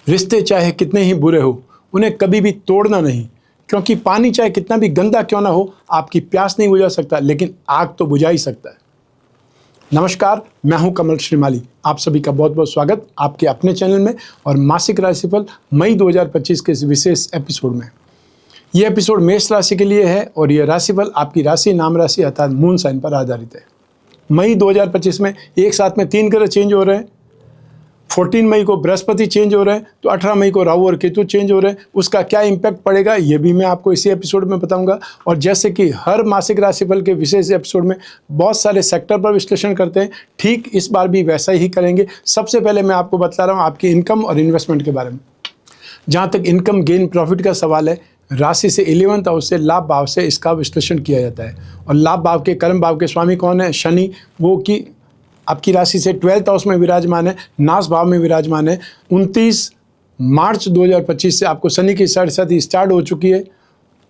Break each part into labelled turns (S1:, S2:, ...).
S1: रिश्ते चाहे कितने ही बुरे हो, उन्हें कभी भी तोड़ना नहीं, क्योंकि पानी चाहे कितना भी गंदा क्यों ना हो, आपकी प्यास नहीं बुझा सकता, लेकिन आग तो बुझा ही सकता है। नमस्कार, मैं हूं कमल श्रीमाली। आप सभी का बहुत बहुत स्वागत आपके अपने चैनल में और मासिक राशिफल मई 2025 के इस विशेष एपिसोड में। यह एपिसोड मेष राशि के लिए है और यह राशिफल आपकी राशि, नाम राशि अर्थात मून साइन पर आधारित है। मई 2025 में एक साथ में 3 ग्रह चेंज हो रहे हैं। 14 मई को बृहस्पति चेंज हो रहे हैं, तो 18 मई को राहु और केतु चेंज हो रहे हैं। उसका क्या इम्पैक्ट पड़ेगा ये भी मैं आपको इसी एपिसोड में बताऊंगा। और जैसे कि हर मासिक राशिफल के विशेष एपिसोड में बहुत सारे सेक्टर पर विश्लेषण करते हैं, ठीक इस बार भी वैसा ही करेंगे। सबसे पहले मैं आपको बता रहा हूँ आपकी इनकम और इन्वेस्टमेंट के बारे में। जहाँ तक इनकम गेन प्रॉफिट का सवाल है, राशि से 11th हाउस से लाभ भाव से इसका विश्लेषण किया जाता है। और लाभ भाव के कर्म भाव के स्वामी कौन है? शनि, वो कि आपकी राशि से 12th हाउस में विराजमान है, नाश भाव में विराजमान है। 29 मार्च 2025 से आपको शनि की साढ़े स्टार्ट हो चुकी है।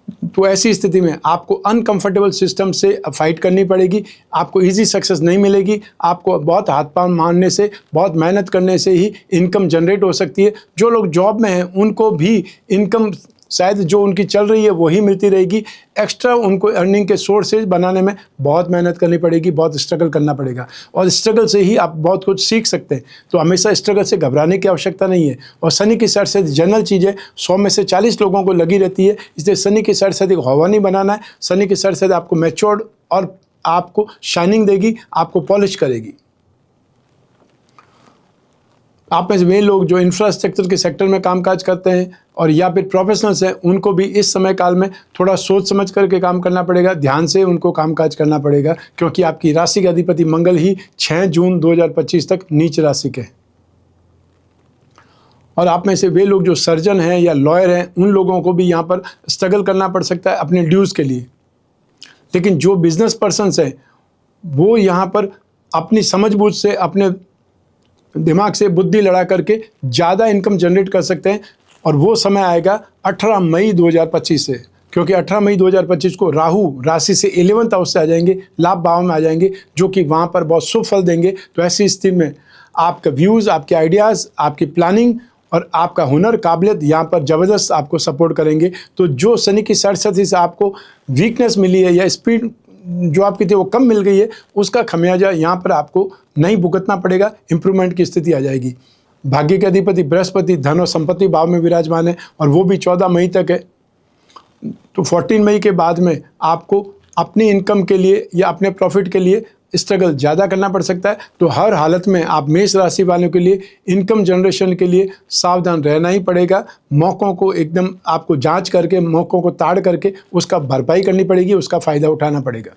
S1: तो ऐसी स्थिति में आपको अनकंफर्टेबल सिस्टम से फाइट करनी पड़ेगी। आपको इजी सक्सेस नहीं मिलेगी। आपको बहुत हाथ पांव मारने से, बहुत मेहनत करने से ही इनकम जनरेट हो सकती है। जो लोग जॉब में हैं उनको भी इनकम शायद जो उनकी चल रही है वही मिलती रहेगी। एक्स्ट्रा उनको अर्निंग के सोर्सेज बनाने में बहुत मेहनत करनी पड़ेगी, बहुत स्ट्रगल करना पड़ेगा। और स्ट्रगल से ही आप बहुत कुछ सीख सकते हैं। तो हमेशा स्ट्रगल से घबराने की आवश्यकता नहीं है। और शनि की साइड से जनरल चीज़ें 100 में से 40 लोगों को लगी रहती है। इसलिए शनि की साइड से हवा नहीं बनाना है। शनि की साइड से आपको मैच्योर्ड और आपको शाइनिंग देगी, आपको पॉलिश करेगी। आप में से वे लोग जो इंफ्रास्ट्रक्चर के सेक्टर में कामकाज करते हैं और या फिर प्रोफेशनल्स हैं, उनको भी इस समय काल में थोड़ा सोच समझ करके काम करना पड़ेगा, ध्यान से उनको कामकाज करना पड़ेगा, क्योंकि आपकी राशि का अधिपति मंगल ही 6 जून 2025 तक नीच राशि के हैं। और आप में से वे लोग जो सर्जन हैं या लॉयर हैं, उन लोगों को भी यहाँ पर स्ट्रगल करना पड़ सकता है अपने ड्यूज़ के लिए। लेकिन जो बिजनेस पर्सनस हैं वो यहाँ पर अपनी समझबूझ से, अपने दिमाग से बुद्धि लड़ा करके ज़्यादा इनकम जनरेट कर सकते हैं। और वो समय आएगा 18 मई 2025 से, क्योंकि 18 मई 2025 को राहु राशि से 11th हाउस से आ जाएंगे, लाभ भाव में आ जाएंगे, जो कि वहाँ पर बहुत शुभ फल देंगे। तो ऐसी स्थिति में आपका व्यूज़, आपके आइडियाज़, आपकी प्लानिंग और आपका हुनर, काबिलियत यहाँ पर ज़बरदस्त आपको सपोर्ट करेंगे। तो जो शनि की सरस्वती से आपको वीकनेस मिली है या स्पीड जो आपकी थी वो कम मिल गई है, उसका खमियाजा यहाँ पर आपको नहीं भुगतना पड़ेगा। इंप्रूवमेंट की स्थिति आ जाएगी। भाग्य के अधिपति बृहस्पति धन और संपत्ति भाव में विराजमान है और वो भी 14 मई तक है। तो 14 मई के बाद में आपको अपनी इनकम के लिए या अपने प्रॉफिट के लिए स्ट्रगल ज़्यादा करना पड़ सकता है। तो हर हालत में आप मेष राशि वालों के लिए इनकम जनरेशन के लिए सावधान रहना ही पड़ेगा। मौक़ों को एकदम आपको जांच करके, मौक़ों को ताड़ करके उसका भरपाई करनी पड़ेगी, उसका फ़ायदा उठाना पड़ेगा।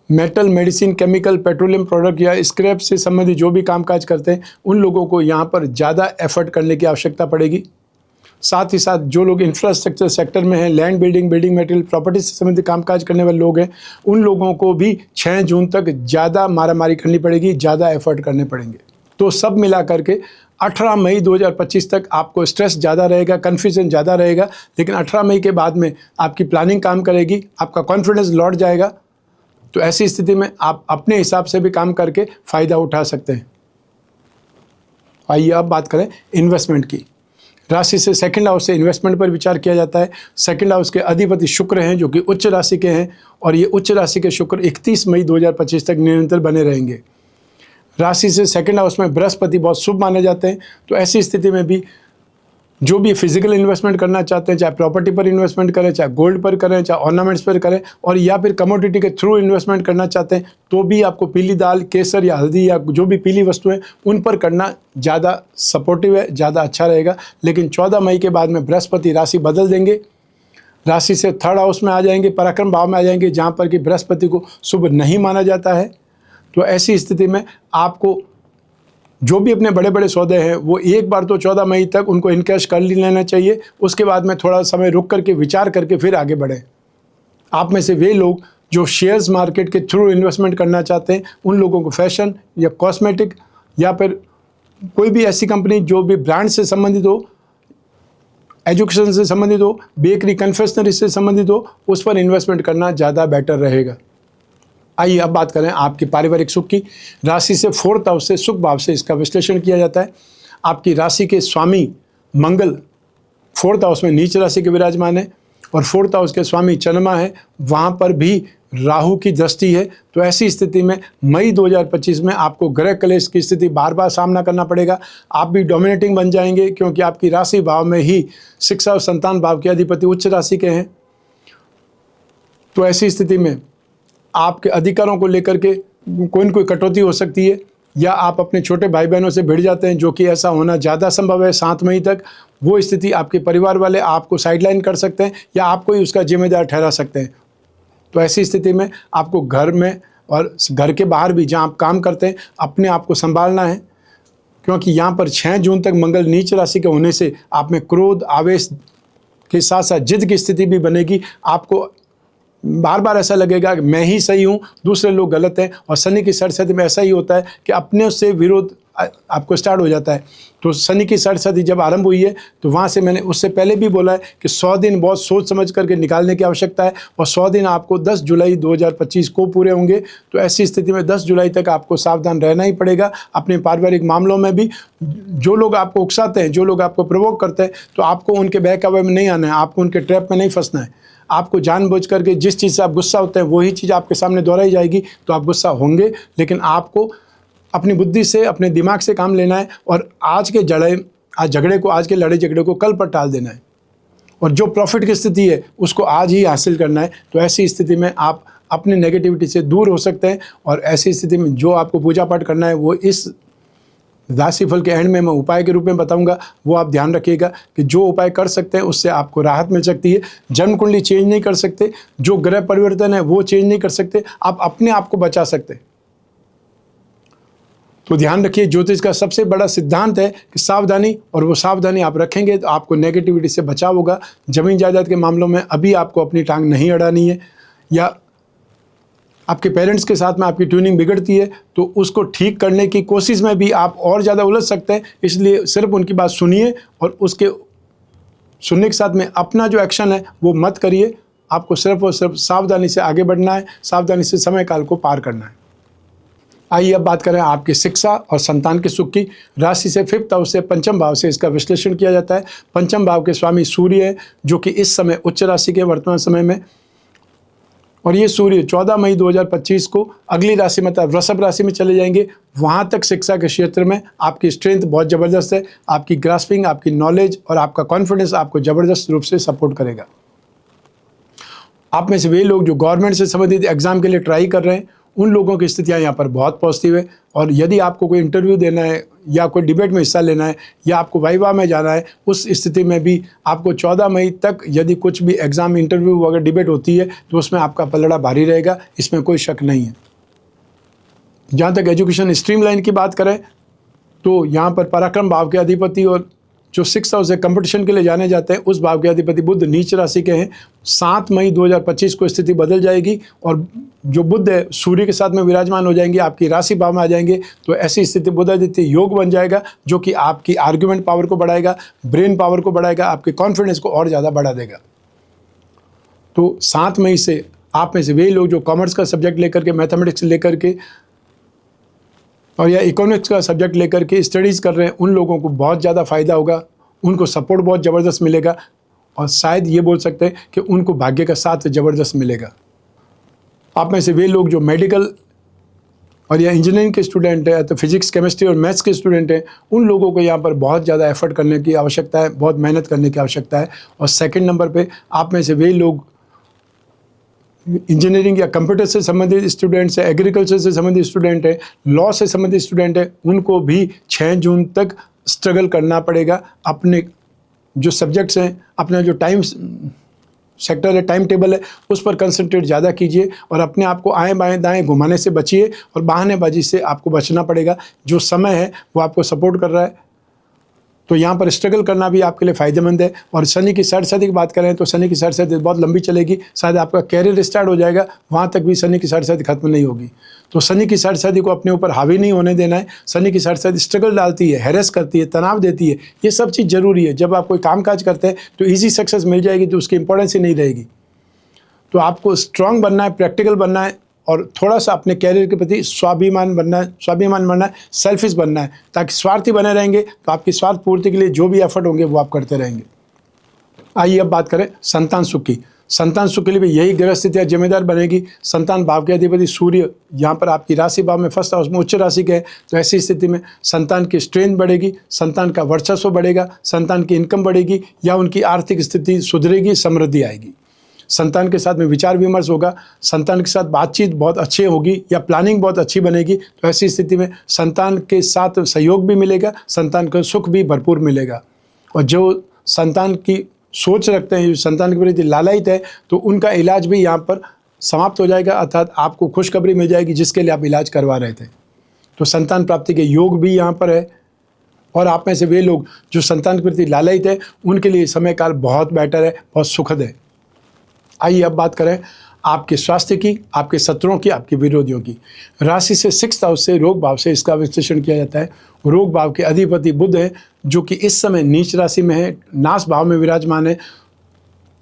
S1: Metal, medicine, chemical, petroleum product या स्क्रैप से संबंधित जो भी कामकाज करते हैं, उन लोगों को यहाँ पर ज़्यादा एफर्ट करने की आवश्यकता पड़ेगी। साथ ही साथ जो लोग इंफ्रास्ट्रक्चर सेक्टर में हैं, land building, building material, property से संबंधित कामकाज करने वाले लोग हैं, उन लोगों को भी 6 जून तक ज़्यादा मारामारी करनी पड़ेगी, ज़्यादा एफर्ट करने पड़ेंगे। तो सब मिला करके 18 मई 2025 तक आपको स्ट्रेस ज़्यादा रहेगा, कन्फ्यूजन ज़्यादा रहेगा। लेकिन 18 मई के बाद में आपकी प्लानिंग काम करेगी, आपका कॉन्फिडेंस लौट जाएगा। तो ऐसी स्थिति में आप अपने हिसाब से भी काम करके फ़ायदा उठा सकते हैं। आइए अब बात करें इन्वेस्टमेंट की। राशि से 2nd हाउस से इन्वेस्टमेंट पर विचार किया जाता है। 2nd हाउस के अधिपति शुक्र हैं, जो कि उच्च राशि के हैं, और ये उच्च राशि के शुक्र 31 मई 2025 तक निरंतर बने रहेंगे। राशि से 2nd हाउस में बृहस्पति बहुत शुभ माने जाते हैं। तो ऐसी स्थिति में भी जो भी फिजिकल इन्वेस्टमेंट करना चाहते हैं, चाहे प्रॉपर्टी पर इन्वेस्टमेंट करें, चाहे गोल्ड पर करें, चाहे ऑर्नामेंट्स पर करें, और या फिर कमोडिटी के थ्रू इन्वेस्टमेंट करना चाहते हैं, तो भी आपको पीली दाल, केसर या हल्दी या जो भी पीली वस्तुएं उन पर करना ज़्यादा सपोर्टिव है, ज़्यादा अच्छा रहेगा। लेकिन 14 मई के बाद में बृहस्पति राशि बदल देंगे, राशि से 3rd हाउस में आ जाएंगे, पराक्रम भाव में आ जाएंगे, जहाँ पर कि बृहस्पति को शुभ नहीं माना जाता है। तो ऐसी स्थिति में आपको जो भी अपने बड़े बड़े सौदे हैं वो एक बार तो 14 मई तक उनको इनकैश कर लेना चाहिए। उसके बाद में थोड़ा समय रुक करके विचार करके फिर आगे बढ़ें। आप में से वे लोग जो शेयर्स मार्केट के थ्रू इन्वेस्टमेंट करना चाहते हैं, उन लोगों को फैशन या कॉस्मेटिक या फिर कोई भी ऐसी कंपनी जो भी ब्रांड से संबंधित हो, एजुकेशन से संबंधित हो, बेकरी, कन्फेक्शनरी से संबंधित हो, उस पर इन्वेस्टमेंट करना ज़्यादा बेटर रहेगा। आइए अब बात करें आपके पारिवारिक सुख की। राशि से 4th हाउस से सुख भाव से इसका विश्लेषण किया जाता है। आपकी राशि के स्वामी मंगल 4th हाउस में नीच राशि के विराजमान है और 4th हाउस के स्वामी चंद्रमा है, वहाँ पर भी राहु की दृष्टि है। तो ऐसी स्थिति में मई 2025 में आपको ग्रह कलेश की स्थिति बार बार सामना करना पड़ेगा। आप भी डोमिनेटिंग बन जाएंगे क्योंकि आपकी राशि भाव में ही शिक्षा और संतान भाव के अधिपति उच्च राशि के हैं। तो ऐसी स्थिति में आपके अधिकारों को लेकर के कोई न कोई कटौती हो सकती है या आप अपने छोटे भाई बहनों से भिड़ जाते हैं, जो कि ऐसा होना ज़्यादा संभव है 7 मई तक। वो स्थिति आपके परिवार वाले आपको साइडलाइन कर सकते हैं या आपको ही उसका जिम्मेदार ठहरा सकते हैं। तो ऐसी स्थिति में आपको घर में और घर के बाहर भी जहाँ आप काम करते हैं अपने आप को संभालना है, क्योंकि यहाँ पर 6 जून तक मंगल नीच राशि के होने से आप में क्रोध आवेश के साथ साथ जिद की स्थिति भी बनेगी। आपको बार बार ऐसा लगेगा कि मैं ही सही हूँ, दूसरे लोग गलत हैं। और शनि की सरस्वती में ऐसा ही होता है कि अपने से विरोध आपको स्टार्ट हो जाता है। तो शनि की सरस्वती जब आरंभ हुई है तो वहाँ से मैंने उससे पहले भी बोला है कि 100 दिन बहुत सोच समझ करके निकालने की आवश्यकता है और 100 दिन आपको 10 जुलाई 2025 को पूरे होंगे। तो ऐसी स्थिति में 10 जुलाई तक आपको सावधान रहना ही पड़ेगा अपने पारिवारिक मामलों में भी। जो लोग आपको उकसाते हैं, जो लोग आपको प्रवोक करते हैं, तो आपको उनके बहकावे में नहीं आना है, आपको उनके ट्रैप में नहीं फंसना है। आपको जानबूझ करके जिस चीज़ से आप गुस्सा होते हैं वही चीज़ आपके सामने दोहराई जाएगी, तो आप गुस्सा होंगे, लेकिन आपको अपनी बुद्धि से अपने दिमाग से काम लेना है और आज के लड़ाई झगड़े को कल पर टाल देना है और जो प्रॉफिट की स्थिति है उसको आज ही हासिल करना है। तो ऐसी स्थिति में आप अपने नेगेटिविटी से दूर हो सकते हैं और ऐसी स्थिति में जो आपको पूजा पाठ करना है वो इस राशिफल के एंड में मैं उपाय के रूप में बताऊंगा। वो आप ध्यान रखिएगा कि जो उपाय कर सकते हैं उससे आपको राहत मिल सकती है। जन्म कुंडली चेंज नहीं कर सकते, जो ग्रह परिवर्तन है वो चेंज नहीं कर सकते, आप अपने आप को बचा सकते हैं। तो ध्यान रखिए, ज्योतिष का सबसे बड़ा सिद्धांत है कि सावधानी, और वो सावधानी आप रखेंगे तो आपको नेगेटिविटी से बचाव होगा। जमीन जायदाद के मामलों में अभी आपको अपनी टांग नहीं अड़ानी है, या आपके पेरेंट्स के साथ में आपकी ट्यूनिंग बिगड़ती है तो उसको ठीक करने की कोशिश में भी आप और ज़्यादा उलझ सकते हैं। इसलिए सिर्फ उनकी बात सुनिए और उसके सुनने के साथ में अपना जो एक्शन है वो मत करिए। आपको सिर्फ और सिर्फ सावधानी से आगे बढ़ना है, सावधानी से समय काल को पार करना है। आइए अब बात करें आपकी शिक्षा और संतान के सुख की। राशि से 5th हाउस से पंचम भाव से इसका विश्लेषण किया जाता है। पंचम भाव के स्वामी सूर्य है, जो कि इस समय उच्च राशि के वर्तमान समय में, और ये सूर्य 14 मई 2025 को अगली राशि मतलब वृषभ राशि में चले जाएंगे। वहाँ तक शिक्षा के क्षेत्र में आपकी स्ट्रेंथ बहुत ज़बरदस्त है। आपकी ग्रास्पिंग, आपकी नॉलेज और आपका कॉन्फिडेंस आपको ज़बरदस्त रूप से सपोर्ट करेगा। आप में से वे लोग जो गवर्नमेंट से संबंधित एग्जाम के लिए ट्राई कर रहे हैं, उन लोगों की स्थितियाँ यहाँ पर बहुत पॉजिटिव है। और यदि आपको कोई इंटरव्यू देना है या कोई डिबेट में हिस्सा लेना है या आपको वाइवा में जाना है, उस स्थिति में भी आपको 14 मई तक यदि कुछ भी एग्ज़ाम, इंटरव्यू अगर डिबेट होती है तो उसमें आपका पलड़ा भारी रहेगा, इसमें कोई शक नहीं है। जहाँ तक एजुकेशन स्ट्रीम लाइन की बात करें तो यहाँ पर पराक्रम भाव के अधिपति और जो 6th हाउस से कंपटीशन के लिए जाने जाते हैं उस भाव के अधिपति बुध नीच राशि के हैं। 7 मई 2025 को स्थिति बदल जाएगी और जो बुध है सूर्य के साथ में विराजमान हो जाएंगे, आपकी राशि भाव में आ जाएंगे। तो ऐसी स्थिति बुधादित्य योग बन जाएगा, जो कि आपकी आर्ग्यूमेंट पावर को बढ़ाएगा, ब्रेन पावर को बढ़ाएगा, आपके कॉन्फिडेंस को और ज़्यादा बढ़ा देगा। तो 7 मई से आप में से वे लोग जो कॉमर्स का सब्जेक्ट लेकर के, मैथमेटिक्स लेकर के और या इकोनॉमिक्स का सब्जेक्ट लेकर के स्टडीज़ कर रहे हैं, उन लोगों को बहुत ज़्यादा फ़ायदा होगा, उनको सपोर्ट बहुत ज़बरदस्त मिलेगा और शायद ये बोल सकते हैं कि उनको भाग्य का साथ ज़बरदस्त मिलेगा। आप में से वे लोग जो मेडिकल और या इंजीनियरिंग के स्टूडेंट हैं, तो फिजिक्स, केमिस्ट्री और मैथ्स के स्टूडेंट हैं, उन लोगों को यहाँ पर बहुत ज़्यादा एफर्ट करने की आवश्यकता है, बहुत मेहनत करने की आवश्यकता है। और सेकंड नंबर पे आप में से वे लोग इंजीनियरिंग या कंप्यूटर से संबंधित स्टूडेंट्स हैं, एग्रीकल्चर से संबंधित स्टूडेंट हैं, लॉ से संबंधित स्टूडेंट हैं, उनको भी 6 जून तक स्ट्रगल करना पड़ेगा। अपने जो सब्जेक्ट्स हैं, अपना जो टाइम सेक्टर है, टाइम टेबल है, उस पर कंसंट्रेट ज़्यादा कीजिए और अपने आप को आएँ बाएँ दाएँ घुमाने से बचिए और बहानेबाजी से आपको बचना पड़ेगा। जो समय है वो आपको सपोर्ट कर रहा है, तो यहाँ पर स्ट्रगल करना भी आपके लिए फ़ायदेमंद है। और शनि की सरस्वती की बात करें तो शनि की सरस्वती बहुत लंबी चलेगी, शायद आपका कैरियर स्टार्ट हो जाएगा, वहाँ तक भी शनि की सरस्वती खत्म नहीं होगी। तो शनि की सरस्वती को अपने ऊपर हावी नहीं होने देना है। शनि की सरस्वती स्ट्रगल डालती है, हैरेस करती है, तनाव देती है, ये सब चीज़ ज़रूरी है। जब आप कोई कामकाज करते हैं तो ईजी सक्सेस मिल जाएगी, तो उसकी इंपॉर्टेंस ही नहीं रहेगी। तो आपको स्ट्रांग बनना है, प्रैक्टिकल बनना है और थोड़ा सा अपने कैरियर के प्रति स्वाभिमान बनना है, सेल्फिश बनना है, ताकि स्वार्थी बने रहेंगे तो आपकी स्वार्थ पूर्ति के लिए जो भी एफर्ट होंगे वो आप करते रहेंगे। आइए अब बात करें संतान सुख की। संतान सुख के लिए भी यही ग्रह स्थितियाँ जिम्मेदार बनेगी। संतान भाव के अधिपति सूर्य यहाँ पर आपकी राशि भाव में फर्स्ट हाउस में उच्च राशि के है, तो ऐसी स्थिति में संतान की स्ट्रेंथ बढ़ेगी, संतान का वर्चस्व बढ़ेगा, संतान की इनकम बढ़ेगी या उनकी आर्थिक स्थिति सुधरेगी, समृद्धि आएगी। संतान के साथ में विचार विमर्श होगा, संतान के साथ बातचीत बहुत अच्छी होगी या प्लानिंग बहुत अच्छी बनेगी। तो ऐसी स्थिति में संतान के साथ सहयोग भी मिलेगा, संतान को सुख भी भरपूर मिलेगा। और जो संतान की सोच रखते हैं, जो संतान के प्रति लालायित है, तो उनका इलाज भी यहाँ पर समाप्त हो जाएगा, अर्थात आपको खुशखबरी मिल जाएगी जिसके लिए आप इलाज करवा रहे थे। तो संतान प्राप्ति के योग भी यहाँ पर है। और आप में से वे लोग जो संतान के प्रति लालायित है, उनके लिए समय काल बहुत बेटर है, बहुत सुखद है। आइए अब बात करें आपके स्वास्थ्य की, आपके शत्रुओं की, आपके विरोधियों की। राशि से 6th हाउस से रोग भाव से इसका विश्लेषण किया जाता है। रोग भाव के अधिपति बुध है, जो कि इस समय नीच राशि में है, नाश भाव में विराजमान है,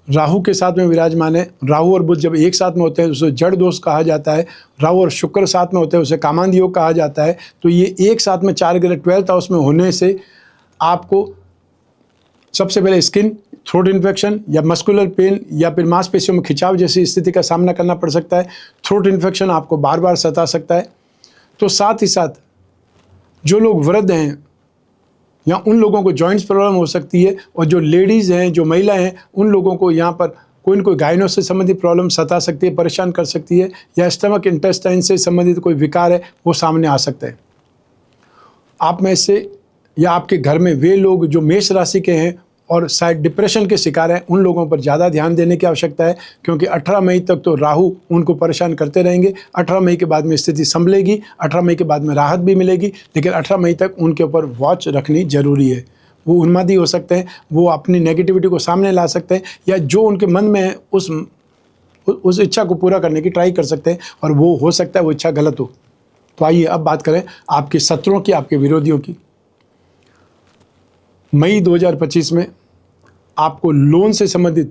S1: राहु के साथ में विराजमान है। राहु और बुध जब एक साथ में होते हैं उसे जड़ दोष कहा जाता है। राहु और शुक्र साथ में होते हैं उसे कामांध योग कहा जाता है। तो ये एक साथ में 4 ग्रह 12th हाउस में होने से आपको सबसे पहले स्किन, थ्रोट इन्फेक्शन या मस्कुलर पेन या फिर मांसपेशियों में खिंचाव जैसी स्थिति का सामना करना पड़ सकता है। थ्रोट इन्फेक्शन आपको बार बार सता सकता है। तो साथ ही साथ जो लोग वृद्ध हैं या उन लोगों को जॉइंट्स प्रॉब्लम हो सकती है, और जो लेडीज़ हैं, जो महिलाएं हैं, उन लोगों को यहाँ पर कोई न कोई गायनों से संबंधित प्रॉब्लम सता सकती है, परेशान कर सकती है, या स्टमक इंटेस्टाइन से संबंधित कोई विकार है वो सामने आ सकता है। आप में से या आपके घर में वे लोग जो मेष राशि के हैं और शायद डिप्रेशन के शिकार हैं, उन लोगों पर ज़्यादा ध्यान देने की आवश्यकता है, क्योंकि 18 मई तक तो राहु उनको परेशान करते रहेंगे। 18 मई के बाद में स्थिति संभलेगी, 18 मई के बाद में राहत भी मिलेगी, लेकिन 18 मई तक उनके ऊपर वॉच रखनी जरूरी है। वो उन्मादी हो सकते हैं, वो अपनी नेगेटिविटी को सामने ला सकते हैं, या जो उनके मन में है उस इच्छा को पूरा करने की ट्राई कर सकते हैं, और वो हो सकता है वो इच्छा गलत हो। तो आइए अब बात करें आपके शत्रुओं की, आपके विरोधियों की। मई 2025 में आपको लोन से संबंधित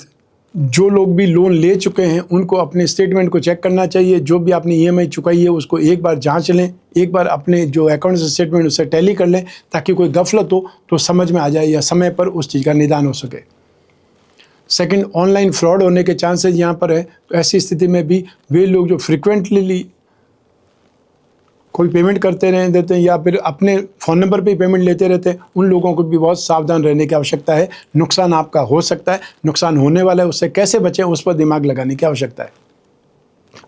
S1: जो लोग भी लोन ले चुके हैं उनको अपने स्टेटमेंट को चेक करना चाहिए। जो भी आपने ईएमआई चुकाई है उसको एक बार जांच लें, एक बार अपने जो अकाउंट स्टेटमेंट उससे टैली कर लें, ताकि कोई गफलत हो तो समझ में आ जाए या समय पर उस चीज़ का निदान हो सके। सेकंड, ऑनलाइन फ्रॉड होने के चांसेस यहाँ पर है। तो ऐसी स्थिति में भी वे लोग जो फ्रिक्वेंटली कोई पेमेंट करते रह देते हैं या फिर अपने फ़ोन नंबर पे ही पेमेंट लेते रहते हैं, उन लोगों को भी बहुत सावधान रहने की आवश्यकता है। नुकसान आपका हो सकता है, नुकसान होने वाला है, उससे कैसे बचें उस पर दिमाग लगाने की आवश्यकता है।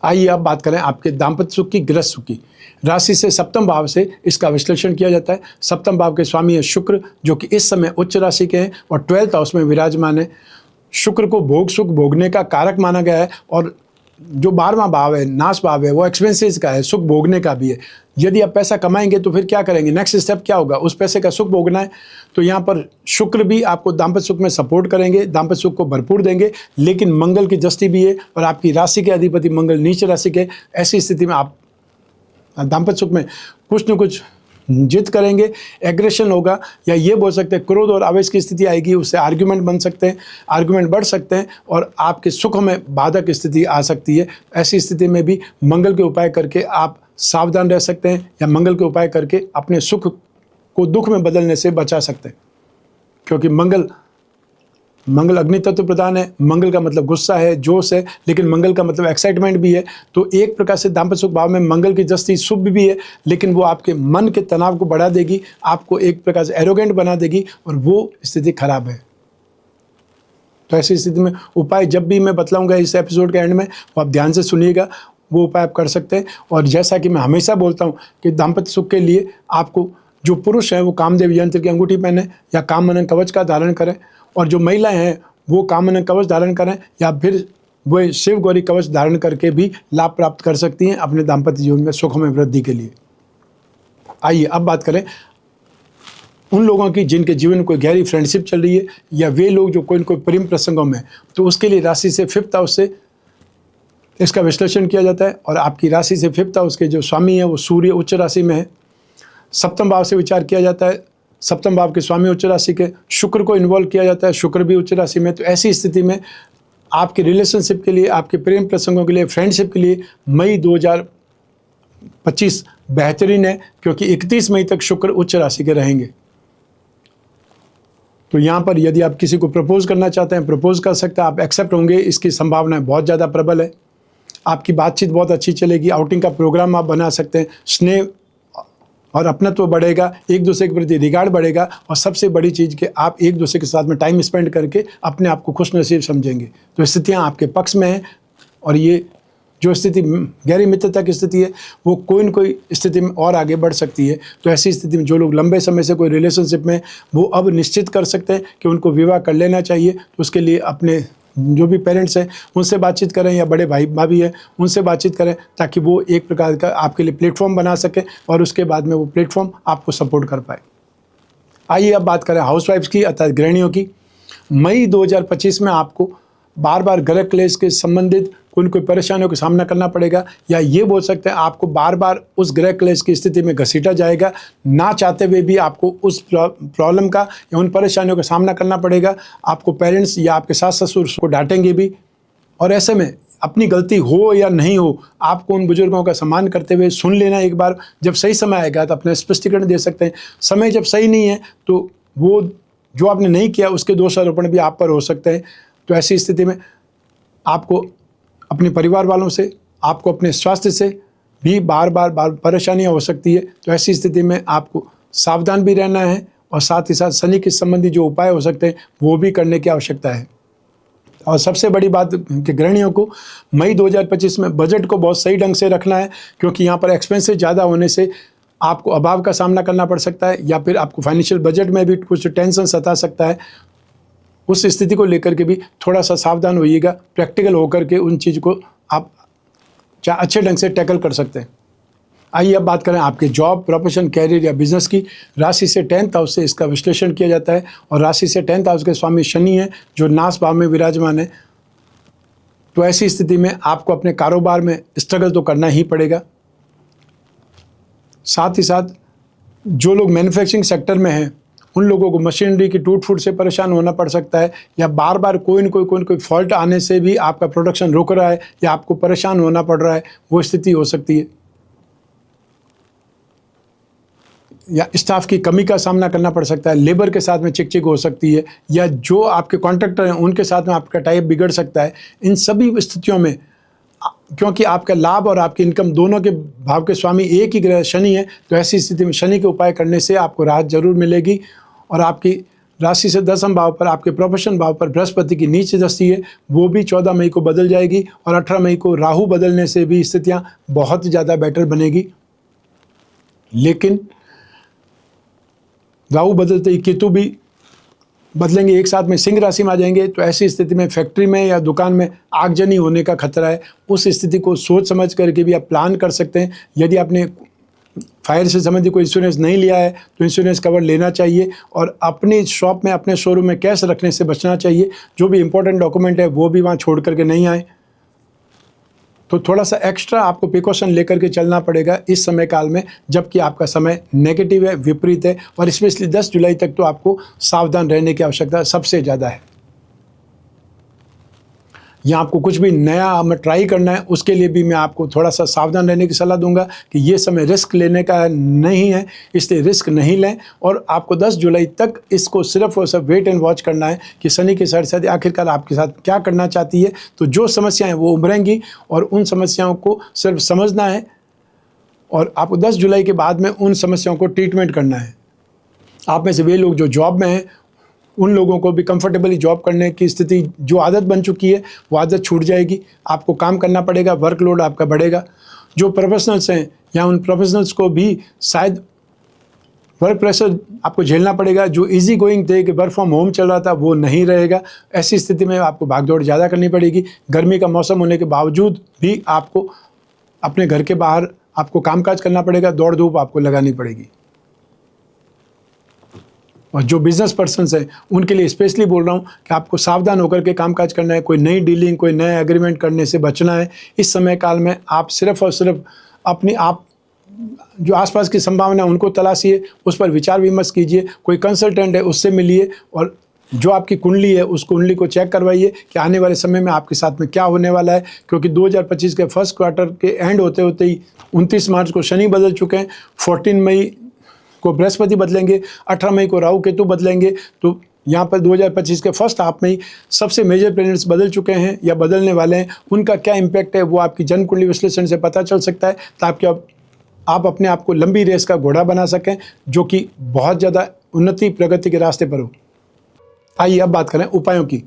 S1: आइए अब बात करें आपके दाम्पत्य सुख की, गृह सुख की। राशि से 7th भाव से इसका विश्लेषण किया जाता है। 7th भाव के स्वामी है शुक्र, जो कि इस समय उच्च राशि के हैं और 12th हाउस में विराजमान है। शुक्र को भोग सुख भोगने का कारक माना गया है, और जो 12वां भाव है, नाश भाव है, वो एक्सपेंसेस का है, सुख भोगने का भी है। यदि आप पैसा कमाएंगे तो फिर क्या करेंगे, नेक्स्ट स्टेप क्या होगा, उस पैसे का सुख भोगना है। तो यहाँ पर शुक्र भी आपको दाम्पत्य सुख में सपोर्ट करेंगे, दाम्पत्य सुख को भरपूर देंगे, लेकिन मंगल की दृष्टि भी है और आपकी राशि के अधिपति मंगल नीच राशि के। ऐसी स्थिति में आप दाम्पत्य सुख में कुछ न कुछ जिद करेंगे, एग्रेशन होगा, या ये बोल सकते हैं क्रोध और आवेश की स्थिति आएगी, उससे आर्ग्यूमेंट बन सकते हैं, आर्ग्यूमेंट बढ़ सकते हैं और आपके सुख में बाधक स्थिति आ सकती है। ऐसी स्थिति में भी मंगल के उपाय करके आप सावधान रह सकते हैं, या मंगल के उपाय करके अपने सुख को दुख में बदलने से बचा सकते हैं, क्योंकि मंगल अग्नि तत्व प्रधान है। मंगल का मतलब गुस्सा है, जोश है, लेकिन मंगल का मतलब एक्साइटमेंट भी है। तो एक प्रकार से दाम्पत्य सुख भाव में मंगल की दृष्टि शुभ भी है, लेकिन वो आपके मन के तनाव को बढ़ा देगी, आपको एक प्रकार से एरोगेंट बना देगी, और वो स्थिति खराब है। तो ऐसी स्थिति में उपाय जब भी मैं बतलाऊंगा इस एपिसोड के एंड में, वो आप ध्यान से सुनिएगा, वो उपाय आप कर सकते हैं। और जैसा कि मैं हमेशा बोलता हूँ कि दाम्पत्य सुख के लिए आपको जो पुरुष हैं वो कामदेव यंत्र की अंगूठी पहने या काममनन कवच का धारण करें, और जो महिलाएं हैं वो काममनन कवच धारण करें, या फिर वो शिव गौरी कवच धारण करके भी लाभ प्राप्त कर सकती हैं अपने दाम्पत्य जीवन में सुख में वृद्धि के लिए। आइए अब बात करें उन लोगों की जिनके जीवन में कोई गहरी फ्रेंडशिप चल रही है, या वे लोग जो कोई न कोई प्रेम प्रसंगों में, तो उसके लिए राशि से 5th हाउस से इसका विश्लेषण किया जाता है। और आपकी राशि से 5th हाउस के जो स्वामी है वो सूर्य उच्च राशि में है। 7th भाव से विचार किया जाता है, 7th भाव के स्वामी उच्च राशि के। शुक्र को इन्वॉल्व किया जाता है, शुक्र भी उच्च राशि में। तो ऐसी स्थिति में आपके रिलेशनशिप के लिए, आपके प्रेम प्रसंगों के लिए, फ्रेंडशिप के लिए मई 2025 बेहतरीन है, क्योंकि 31 मई तक शुक्र उच्च राशि के रहेंगे। तो यहाँ पर यदि आप किसी को प्रपोज करना चाहते हैं, प्रपोज कर सकते हैं, आप एक्सेप्ट होंगे, इसकी संभावनाएं बहुत ज़्यादा प्रबल है। आपकी बातचीत बहुत अच्छी चलेगी, आउटिंग का प्रोग्राम आप बना सकते हैं, स्नेह और अपनत्व बढ़ेगा, एक दूसरे के प्रति रिगार्ड बढ़ेगा, और सबसे बड़ी चीज़ कि आप एक दूसरे के साथ में टाइम स्पेंड करके अपने आप को खुशनसीब समझेंगे। तो स्थितियाँ आपके पक्ष में हैं, और ये जो स्थिति गहरी मित्रता की स्थिति है वो कोई न कोई स्थिति में और आगे बढ़ सकती है। तो ऐसी स्थिति में जो लोग लंबे समय से कोई रिलेशनशिप में, वो अब निश्चित कर सकते हैं कि उनको विवाह कर लेना चाहिए। तो उसके लिए अपने जो भी पेरेंट्स हैं उनसे बातचीत करें, या बड़े भाई भाभी हैं उनसे बातचीत करें, ताकि वो एक प्रकार का आपके लिए प्लेटफॉर्म बना सकें, और उसके बाद में वो प्लेटफॉर्म आपको सपोर्ट कर पाए। आइए अब बात करें हाउसवाइफ्स की, अर्थात गृहिणियों की। मई 2025 में आपको बार बार ग्रह क्लेश के संबंधित कोई परेशानियों का सामना करना पड़ेगा, या ये बोल सकते हैं आपको बार बार उस ग्रह क्लेश की स्थिति में घसीटा जाएगा। ना चाहते हुए भी आपको उस प्रॉब्लम का या उन परेशानियों का सामना करना पड़ेगा। आपको पेरेंट्स या आपके सास ससुर को डांटेंगे भी, और ऐसे में अपनी गलती हो या नहीं हो, आपको उन बुजुर्गों का सम्मान करते हुए सुन लेना एक बार। जब सही समय आएगा तो अपने स्पष्टीकरण दे सकते हैं। समय जब सही नहीं है तो वो जो आपने नहीं किया उसके दोषारोपण भी आप पर हो सकते हैं। तो ऐसी स्थिति में आपको अपने परिवार वालों से, आपको अपने स्वास्थ्य से भी बार बार परेशानियां हो सकती है। तो ऐसी स्थिति में आपको सावधान भी रहना है, और साथ ही साथ शनि के संबंधी जो उपाय हो सकते हैं वो भी करने की आवश्यकता है। और सबसे बड़ी बात कि गृहिणियों को मई 2025 में बजट को बहुत सही ढंग से रखना है, क्योंकि यहाँ पर एक्सपेंसेस ज़्यादा होने से आपको अभाव का सामना करना पड़ सकता है, या फिर आपको फाइनेंशियल बजट में भी कुछ टेंशन सता सकता है। उस स्थिति को लेकर के भी थोड़ा सा सावधान होइएगा। प्रैक्टिकल होकर के उन चीज़ को आप अच्छे ढंग से टैकल कर सकते हैं। आइए अब बात करें आपके जॉब, प्रोफेशन, कैरियर या बिजनेस की। राशि से 10th हाउस से इसका विश्लेषण किया जाता है, और राशि से 10th हाउस के स्वामी शनि है, जो नाश भाव में विराजमान है। तो ऐसी स्थिति में आपको अपने कारोबार में स्ट्रगल तो करना ही पड़ेगा। साथ ही साथ जो लोग मैन्युफैक्चरिंग सेक्टर में हैं उन लोगों को मशीनरी की टूट फूट से परेशान होना पड़ सकता है, या बार बार कोई न कोई फॉल्ट आने से भी आपका प्रोडक्शन रुक रहा है, या आपको परेशान होना पड़ रहा है, वो स्थिति हो सकती है। या स्टाफ की कमी का सामना करना पड़ सकता है, लेबर के साथ में चिक हो सकती है, या जो आपके कॉन्ट्रैक्टर हैं उनके साथ में आपका टाइप बिगड़ सकता है। इन सभी स्थितियों में, क्योंकि आपका लाभ और आपकी इनकम दोनों के भाव के स्वामी एक ही ग्रह शनि है, तो ऐसी स्थिति में शनि के उपाय करने से आपको राहत जरूर मिलेगी। और आपकी राशि से 10वें भाव पर, आपके प्रोफेशन भाव पर बृहस्पति की नीच दृष्टि है, वो भी 14 मई को बदल जाएगी, और 18 मई को राहु बदलने से भी स्थितियाँ बहुत ज़्यादा बेटर बनेगी। लेकिन राहु बदलते ही केतु भी बदलेंगे, एक साथ में सिंह राशि में आ जाएंगे। तो ऐसी स्थिति में फैक्ट्री में या दुकान में आगजनी होने का खतरा है। उस स्थिति को सोच समझ करके भी आप प्लान कर सकते हैं। यदि आपने फायर से संबंधित कोई इंश्योरेंस नहीं लिया है तो इंश्योरेंस कवर लेना चाहिए, और अपनी शॉप में, अपने शोरूम में कैश रखने से बचना चाहिए। जो भी इंपॉर्टेंट डॉक्यूमेंट है वो भी वहाँ छोड़ करके नहीं आए। तो थोड़ा सा एक्स्ट्रा आपको प्रिकॉशन लेकर के चलना पड़ेगा इस समय काल में, जबकि आपका समय नेगेटिव है, विपरीत है, और स्पेशली 10 जुलाई तक तो आपको सावधान रहने की आवश्यकता सबसे ज़्यादा है। या आपको कुछ भी नया में ट्राई करना है, उसके लिए भी मैं आपको थोड़ा सा सावधान रहने की सलाह दूंगा कि ये समय रिस्क लेने का नहीं है, इसलिए रिस्क नहीं लें। और आपको 10 जुलाई तक इसको सिर्फ और सिर्फ वेट एंड वॉच करना है कि शनि के साथ साथ आखिरकार आपके साथ क्या करना चाहती है। तो जो समस्याएं वो उभरेंगी, और उन समस्याओं को सिर्फ समझना है, और आपको 10 जुलाई के बाद में उन समस्याओं को ट्रीटमेंट करना है। आप में से वे लोग जो जॉब में हैं उन लोगों को भी कंफर्टेबली जॉब करने की स्थिति, जो आदत बन चुकी है वो आदत छूट जाएगी। आपको काम करना पड़ेगा, वर्कलोड आपका बढ़ेगा। जो प्रोफेशनल्स हैं या उन प्रोफेशनल्स को भी शायद वर्क प्रेशर आपको झेलना पड़ेगा। जो इजी गोइंग थे कि वर्क फ्रॉम होम चल रहा था वो नहीं रहेगा। ऐसी स्थिति में आपको भागदौड़ ज़्यादा करनी पड़ेगी। गर्मी का मौसम होने के बावजूद भी आपको अपने घर के बाहर आपको कामकाज करना पड़ेगा, दौड़ धूप आपको लगानी पड़ेगी। और जो बिजनेस पर्सन्स हैं उनके लिए स्पेशली बोल रहा हूँ कि आपको सावधान होकर के कामकाज करना है। कोई नई डीलिंग, कोई नया एग्रीमेंट करने से बचना है। इस समय काल में आप सिर्फ और सिर्फ अपनी आप जो आसपास की संभावना है उनको तलाशिए, उस पर विचार विमर्श कीजिए। कोई कंसल्टेंट है उससे मिलिए, और जो आपकी कुंडली है उस कुंडली को चेक करवाइए कि आने वाले समय में आपके साथ में क्या होने वाला है, क्योंकि 2025 के फर्स्ट क्वार्टर के एंड होते होते ही 29 मार्च को शनि बदल चुके हैं, 14 मई को बृहस्पति बदलेंगे, 18 मई को राहु केतु बदलेंगे। तो यहाँ पर 2025 के फर्स्ट हाफ में ही सबसे मेजर प्लैनेट्स बदल चुके हैं या बदलने वाले हैं। उनका क्या इम्पैक्ट है वो आपकी जन्म कुंडली विश्लेषण से पता चल सकता है, ताकि आप अपने आप को लंबी रेस का घोड़ा बना सकें, जो कि बहुत ज़्यादा उन्नति प्रगति के रास्ते पर हो। आइए अब बात करें उपायों की।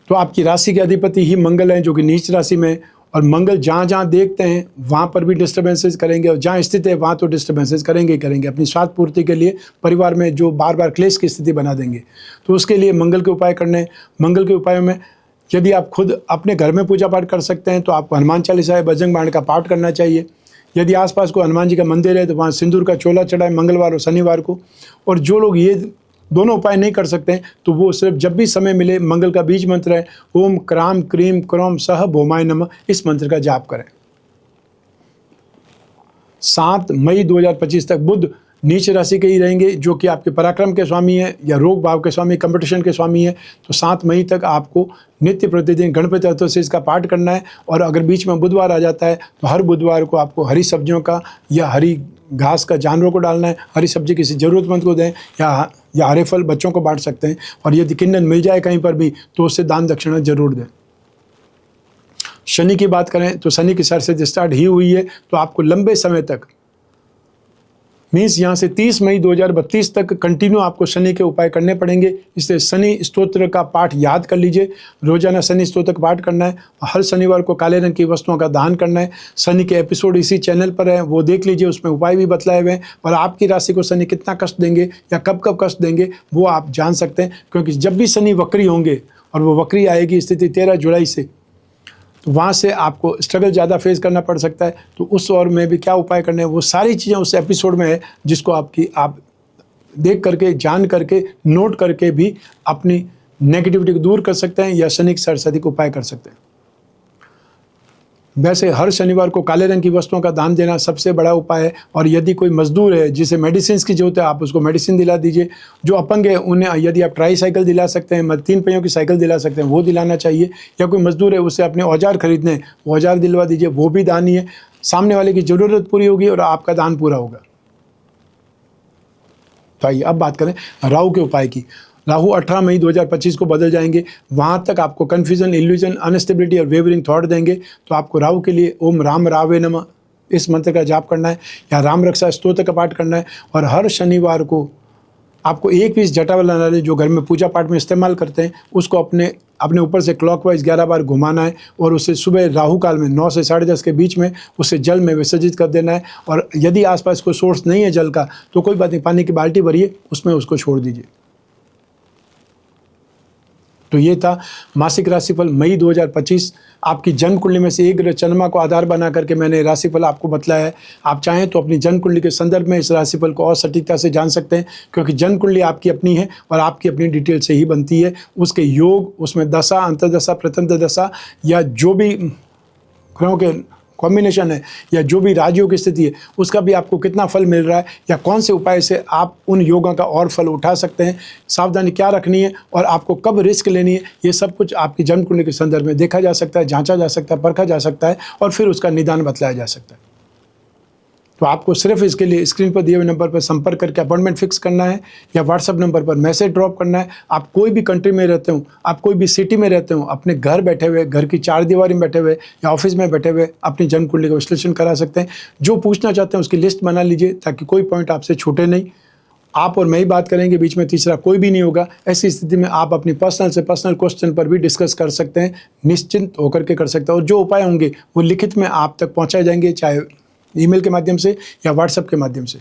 S1: तो आपकी राशि के अधिपति ही मंगल हैं, जो कि नीच राशि में, और मंगल जहाँ जहाँ देखते हैं वहाँ पर भी डिस्टर्बेंसेस करेंगे, और जहाँ स्थित है वहाँ तो डिस्टर्बेंसेस करेंगे ही करेंगे। अपनी स्वार्थ पूर्ति के लिए परिवार में जो बार बार क्लेश की स्थिति बना देंगे। तो उसके लिए मंगल के उपाय करने। मंगल के उपायों में यदि आप खुद अपने घर में पूजा पाठ कर सकते हैं तो आपको हनुमान चालीसा या बजरंग बाण का पाठ करना चाहिए। यदि आसपास कोई हनुमान जी का मंदिर है तो वहाँ सिंदूर का चोला चढ़ाएं मंगलवार और शनिवार को। और जो लोग ये दोनों उपाय नहीं कर सकते हैं तो वो सिर्फ जब भी समय मिले मंगल का बीज मंत्र है ओम क्राम क्रीम क्रौम सह भौमाय नमः, इस मंत्र का जाप करें। 7 मई 2025 तक बुध नीच राशि के ही रहेंगे, जो कि आपके पराक्रम के स्वामी है या रोग भाव के स्वामी, कंपटीशन के स्वामी है। तो 7 मई तक आपको नित्य प्रतिदिन गणपति अष्टोत्तर से इसका पाठ करना है। और अगर बीच में बुधवार आ जाता है तो हर बुधवार को आपको हरी सब्जियों का या हरी घास का जानवरों को डालना है। हरी सब्जी किसी ज़रूरतमंद को दें या हरे फल बच्चों को बांट सकते हैं। और यदि किंडन मिल जाए कहीं पर भी तो उससे दान दक्षिणा जरूर दें। शनि की बात करें तो शनि की सरसती स्टार्ट ही हुई है, तो आपको लंबे समय तक मीन्स यहाँ से 30 मई 2032 तक कंटिन्यू आपको शनि के उपाय करने पड़ेंगे। इसलिए शनि स्तोत्र का पाठ याद कर लीजिए। रोजाना शनि स्तोत्र का पाठ करना है। हर शनिवार को काले रंग की वस्तुओं का दान करना है। शनि के एपिसोड इसी चैनल पर है, वो देख लीजिए, उसमें उपाय भी बतलाए हुए हैं। और आपकी राशि को शनि कितना कष्ट देंगे या कब कब कष्ट देंगे वो आप जान सकते हैं, क्योंकि जब भी शनि वक्री होंगे, और वो वक्री आएगी स्थिति 13 जुलाई से, तो वहाँ से आपको स्ट्रगल ज़्यादा फेस करना पड़ सकता है। तो उस और में भी क्या उपाय करने हैं वो सारी चीज़ें उस एपिसोड में है, जिसको आप देख करके, जान करके, नोट करके भी अपनी नेगेटिविटी को दूर कर सकते हैं या शनि की सरसती को उपाय कर सकते हैं। वैसे हर शनिवार को काले रंग की वस्तुओं का दान देना सबसे बड़ा उपाय है। और यदि कोई मजदूर है जिसे मेडिसिन की जरूरत है, आप उसको मेडिसिन दिला दीजिए। जो अपंग है उन्हें यदि आप ट्राई साइकिल दिला सकते हैं, 3 पहियों की साइकिल दिला सकते हैं, वो दिलाना चाहिए। या कोई मजदूर है उसे अपने औजार खरीदने हैं, वो औजार दिलवा दीजिए, वो भी दान ही है। सामने वाले की ज़रूरत पूरी होगी और आपका दान पूरा होगा। तो आइए अब बात करें राहु के उपाय की। राहु 18 मई 2025 को बदल जाएंगे। वहाँ तक आपको कन्फ्यूजन, इल्यूजन, अनस्टेबिलिटी और वेवरिंग थॉट देंगे। तो आपको राहु के लिए ओम राम रावे नमः इस मंत्र का जाप करना है या राम रक्षा स्तोत्र का पाठ करना है। और हर शनिवार को आपको एक पीस जटा वाला नारियल जो घर में पूजा पाठ में इस्तेमाल करते हैं उसको अपने ऊपर से क्लॉकवाइज 11 बार घुमाना है। और उसे सुबह राहु काल में 9 से 10:30 के बीच में उसे जल में विसर्जित कर देना है। और यदि आसपास कोई सोर्स नहीं है जल का तो कोई बात नहीं, पानी की बाल्टी भरिए, उसमें उसको छोड़ दीजिए। तो ये था मासिक राशिफल मई 2025। आपकी जन्म कुंडली में से एक ग्रह चंद्रमा को आधार बना करके मैंने राशिफल आपको बतलाया है। आप चाहें तो अपनी जन्म कुंडली के संदर्भ में इस राशिफल को और सटीकता से जान सकते हैं, क्योंकि जन्म कुंडली आपकी अपनी है और आपकी अपनी डिटेल से ही बनती है। उसके योग, उसमें दशा, अंतर्दशा, प्रतंत्र दशा या जो भी ग्रहों के कॉम्बिनेशन है या जो भी राजयोग की स्थिति है उसका भी आपको कितना फल मिल रहा है या कौन से उपाय से आप उन योगों का और फल उठा सकते हैं, सावधानी क्या रखनी है और आपको कब रिस्क लेनी है, ये सब कुछ आपकी जन्म कुंडली के संदर्भ में देखा जा सकता है, जांचा जा सकता है, परखा जा सकता है और फिर उसका निदान बतलाया जा सकता है। तो आपको सिर्फ इसके लिए स्क्रीन पर दिए हुए नंबर पर संपर्क करके अपॉइंटमेंट फिक्स करना है या व्हाट्सएप नंबर पर मैसेज ड्रॉप करना है। आप कोई भी कंट्री में रहते हो, आप कोई भी सिटी में रहते हो, अपने घर बैठे हुए, घर की 4 दीवारी में बैठे हुए या ऑफिस में बैठे हुए अपनी जन्म कुंडली का विश्लेषण करा सकते हैं। जो पूछना चाहते हैं उसकी लिस्ट बना लीजिए ताकि कोई पॉइंट आपसे छूटे नहीं। आप और मैं ही बात करेंगे, बीच में तीसरा कोई भी नहीं होगा। ऐसी स्थिति में आप अपनी पर्सनल से पर्सनल क्वेश्चन पर भी डिस्कस कर सकते हैं, निश्चिंत होकर के कर सकते हैं। और जो उपाय होंगे वो लिखित में आप तक पहुँचाए जाएंगे, चाहे ईमेल के माध्यम से या व्हाट्सएप के माध्यम से।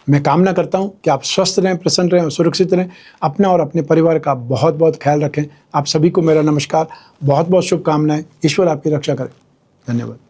S1: मैं कामना करता हूं कि आप स्वस्थ रहें, प्रसन्न रहें और सुरक्षित रहें। अपना और अपने परिवार का बहुत बहुत ख्याल रखें। आप सभी को मेरा नमस्कार, बहुत बहुत शुभकामनाएं। ईश्वर आपकी रक्षा करे। धन्यवाद।